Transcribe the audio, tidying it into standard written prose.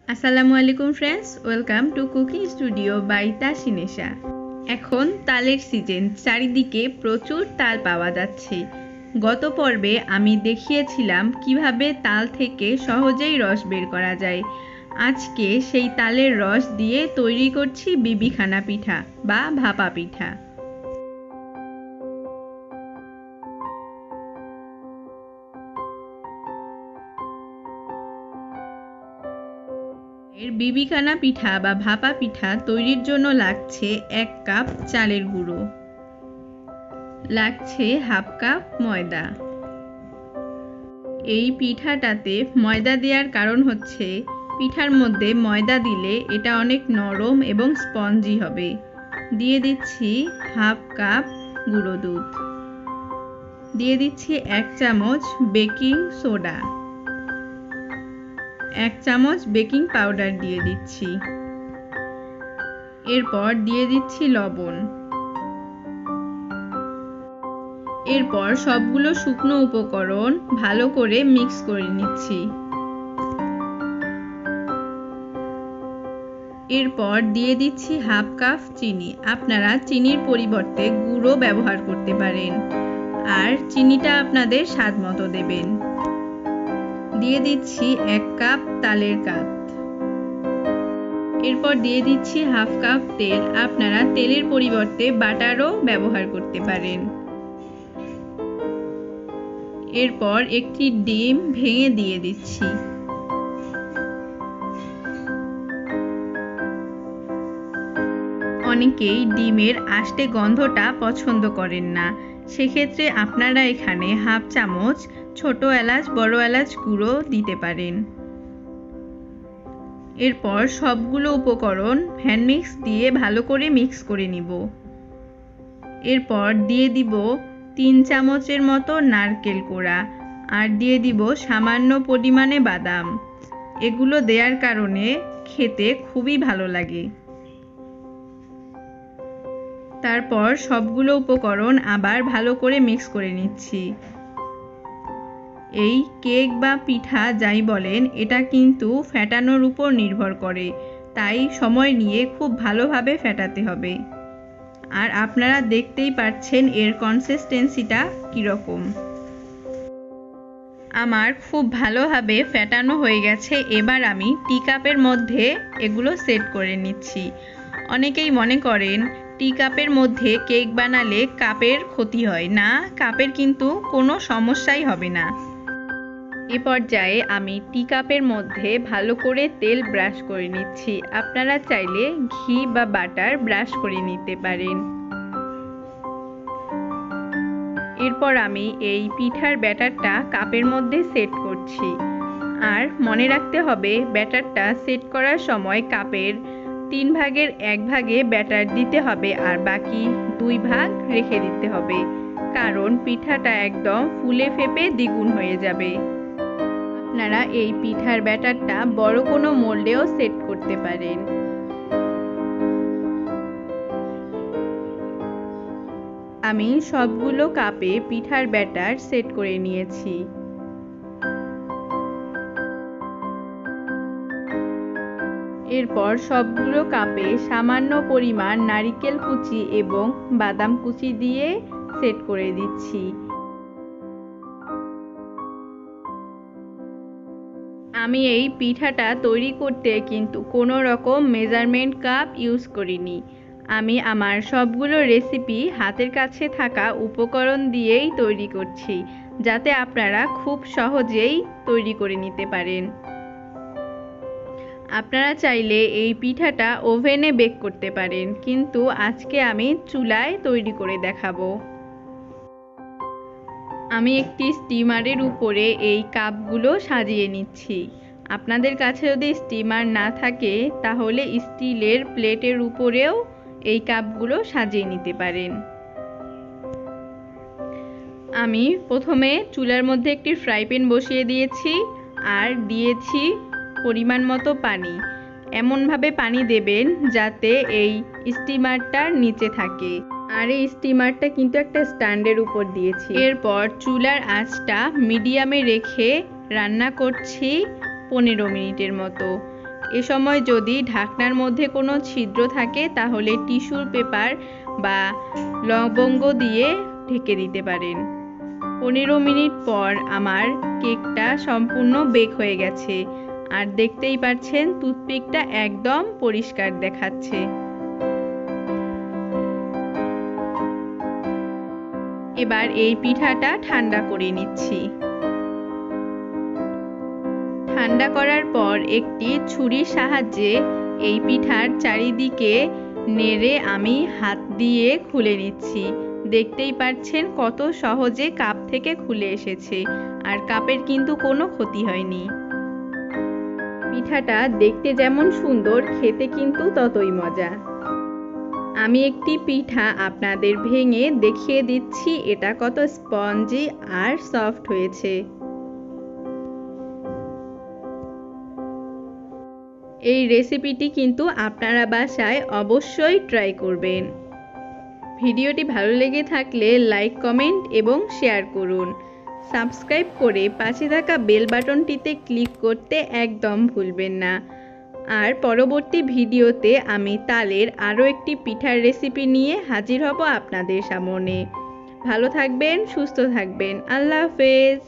আসসালামু আলাইকুম friends, welcome to cooking studio by Tasinesha. এখন তালের সিজন, চারিদিকে প্রচুর তাল পাওয়া যাচ্ছে। গত পর্বে আমি দেখিয়েছিলাম কিভাবে তাল থেকে সহজেই রস বের করা যায়। আজকে সেই তালের রস দিয়ে তৈরি করছি বিবিখানা পিঠা বা ভাপা পিঠা। বিবিখানা পিঠা বা ভাপা পিঠা তৈরির জন্য লাগছে 1 কাপ চালের গুঁড়ো, লাগছে হাফ কাপ ময়দা। এই পিঠাটাতে ময়দা দেওয়ার কারণ হচ্ছে পিঠার মধ্যে ময়দা দিলে এটা অনেক নরম এবং স্পঞ্জি হবে। দিয়ে দিচ্ছি হাফ কাপ গুঁড়ো দুধ, দিয়ে দিচ্ছি 1 চামচ বেকিং সোডা, 1 চামচ বেকিং পাউডার দিয়ে দিচ্ছি। এরপর দিয়ে দিচ্ছি লবণ। এরপর সবগুলো শুকনো উপকরণ ভালো করে মিক্স করে নিচ্ছি। এরপর দিয়ে দিচ্ছি হাফ কাপ চিনি। আপনারা চিনির পরিবর্তে গুঁড়ো ব্যবহার করতে পারেন, আর চিনিটা আপনাদের স্বাদ মতো দেবেন। দিয়ে দিচ্ছি 1 কাপ তালের কাত। এরপর দিয়ে দিচ্ছি হাফ কাপ তেল। আপনারা তেলের পরিবর্তে বাটারও ব্যবহার করতে পারেন। এরপর একটি ডিম ভেঙে দিয়ে দিচ্ছি। অনেকেই ডিমের আষ্টে গন্ধটা পছন্দ করেন না, সেক্ষেত্রে আপনারা এখানে হাফ চামচ ছোট এলাচ বড় এলাচ গুঁড়ো দিতে পারেন। এরপর সবগুলো উপকরণ হ্যান্ড মিক্স দিয়ে ভালো করে মিক্স করে নিব। এরপর দিয়ে দিব 3 চামচের মতো নারকেল কোড়া, আর দিয়ে দিব সামান্য পরিমাণে বাদাম। এগুলো দেওয়ার কারণে খেতে খুবই ভালো লাগে। তারপর সবগুলো উপকরণ আবার ভালো করে মিক্স করে নিচ্ছি। এই কেক বা পিঠা যাই বলেন, এটা কিন্তু ফেটানোর উপর নির্ভর করে, তাই সময় নিয়ে খুব ভালোভাবে ফেটাতে হবে। আর আপনারা দেখতেই পাচ্ছেন এর কনসিস্টেন্সিটা কীরকম। আমার খুব ভালোভাবে ফেটানো হয়ে গেছে। এবার আমি টি কাপের মধ্যে এগুলো সেট করে নিচ্ছি। অনেকেই মনে করেন টি কাপের মধ্যে কেক বানালে কাপের ক্ষতি হয় না, কাপের কিন্তু কোনো সমস্যাই হবে না। এ পর্যায়ে আমি টি কাপের মধ্যে ভালো করে তেল ব্রাশ করে নিচ্ছি। আপনারা চাইলে ঘি বা বাটার ব্রাশ করে নিতে পারেন। এরপর আমি এই পিঠার ব্যাটারটা কাপের মধ্যে সেট করছি। আর মনে রাখতে হবে ব্যাটারটা সেট করার সময় কাপের 3 ভাগের 1 ভাগে ব্যাটার দিতে হবে, আর বাকি 2 ভাগ রেখে দিতে হবে, কারণ পিঠাটা একদম ফুলে ফেপে দ্বিগুণ হয়ে যাবে। আপনারা এই পিঠার ব্যাটারটা বড় কোনো মোল্ডেও সেট করতে পারেন। আমি সবগুলো কাপে পিঠার ব্যাটার সেট করে নিয়েছি। এরপর সবগুলো কাপে সামান্য পরিমাণ নারকেল কুচি এবং বাদাম কুচি দিয়ে সেট করে দিচ্ছি। আমি এই পিঠাটা তৈরি করতে কিন্তু কোনো রকম মেজারমেন্ট কাপ ইউজ করিনি। আমি আমার সবগুলো রেসিপি হাতের কাছে থাকা উপকরণ দিয়েই তৈরি করছি, যাতে আপনারা খুব সহজেই তৈরি করে নিতে পারেন। আপনারা চাইলে এই পিঠাটা ওভেনে বেক করতে পারেন, কিন্তু আজকে আমি চুলায় তৈরি করে দেখাবো। আমি একটি স্টিমারের উপরে এই কাপগুলো সাজিয়ে নিচ্ছি। আপনাদের কাছে যদি স্টিমার না থাকে তাহলে স্টিলের প্লেটের উপরেও এই কাপগুলো সাজিয়ে নিতে পারেন। আমি প্রথমে চুলার মধ্যে একটি ফ্রাই প্যান বসিয়ে দিয়েছি, আর দিয়েছি পরিমাণ মতো পানি। এমনভাবে পানি দেবেন যাতে এই স্টিমারটার নিচে থাকে, আর এই স্টিমারটা কিন্তু একটা স্ট্যান্ডের উপর দিয়েছি। এরপর চুলার আঁচটা মিডিয়ামে রেখে রান্না করছি 15 মিনিটের মতো। এ সময় যদি ঢাকনার মধ্যে কোনো ছিদ্র থাকে তাহলে টিস্যুর পেপার বা লবঙ্গ দিয়ে ঢেকে দিতে পারেন। 15 মিনিট পর আমার কেকটা সম্পূর্ণ বেক হয়ে গেছে, আর দেখতেই পাচ্ছেন টুথপিকটা একদম পরিষ্কার দেখাচ্ছে। এবার এই পিঠাটা ঠান্ডা করে নিচ্ছি। ঠান্ডা করার পর একটি ছুরির সাহায্যে এই পিঠার চারিদিকে নেড়ে আমি হাত দিয়ে খুলে নিচ্ছি। দেখতেই পাচ্ছেন কত সহজে কাপ থেকে খুলে এসেছে, আর কাপের কিন্তু কোনো ক্ষতি হয়নি। পিঠাটা দেখতে যেমন সুন্দর, খেতে কিন্তু ততই মজা। আমি একটি পিঠা আপনাদের ভেঙে দেখিয়ে দিচ্ছি এটা কত স্পঞ্জি আর সফট হয়েছে। এই রেসিপিটি কিন্তু আপনারা বাসায় অবশ্যই ট্রাই করবেন। ভিডিওটি ভালো লেগে থাকলে লাইক, কমেন্ট এবং শেয়ার করুন। সাবস্ক্রাইব করে পাশে থাকা বেল বাটনটিতে ক্লিক করতে একদম ভুলবেন না। আর পরবর্তী ভিডিওতে আমি তালের আরও একটি পিঠার রেসিপি নিয়ে হাজির হব আপনাদের সামনে। ভালো থাকবেন, সুস্থ থাকবেন। আল্লাহ হাফেজ।